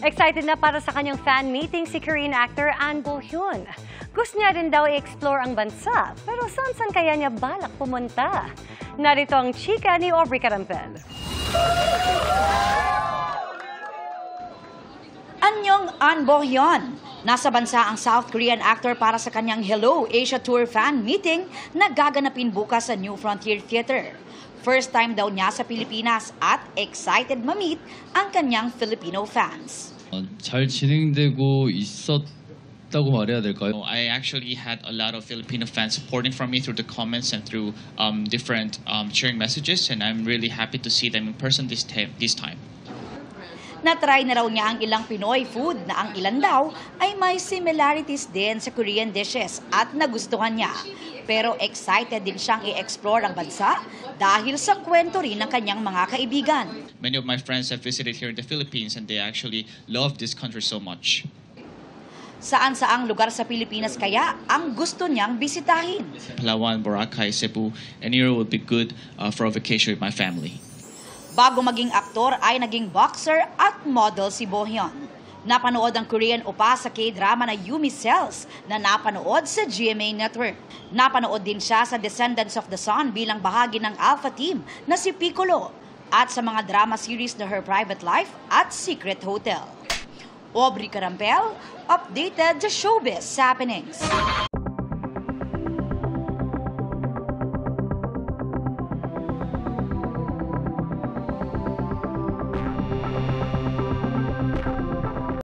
Excited na para sa kanyang fan meeting si Korean actor An Bo-hyun. Gusto niya rin daw i-explore ang bansa, pero saan kaya niya balak pumunta? Narito ang chika ni Aubrey Carampel. Anyong An Bo-hyun. Nasa bansa ang South Korean actor para sa kanyang Hello Asia Tour fan meeting na gaganapin bukas sa New Frontier Theater. First time daw niya sa Pilipinas at excited ma-meet ang kanyang Filipino fans. 잘 진행되고 있었다고 말해야 될까요? I actually had a lot of Filipino fans supporting from me through the comments and through different cheering messages, and I'm really happy to see them in person this time. Natry na raw niya ang ilang Pinoy food na ang ilan daw ay may similarities din sa Korean dishes at nagustuhan niya. Pero excited din siyang i-explore ang bansa dahil sa kwento rin ng kanyang mga kaibigan. Many of my friends have visited here in the Philippines and they actually love this country so much. Saan-saang lugar sa Pilipinas kaya ang gusto niyang bisitahin? Palawan, Boracay, Cebu, anywhere would be good for a vacation with my family. Bago maging aktor ay naging boxer at model si Bo-hyun. Napanood ang Korean opa sa K-drama na Yumi Cells na napanood sa GMA Network. Napanood din siya sa Descendants of the Sun bilang bahagi ng Alpha Team na si Piccolo at sa mga drama series na Her Private Life at Secret Hotel. Aubrey Carampel, updated sa Showbiz Happenings.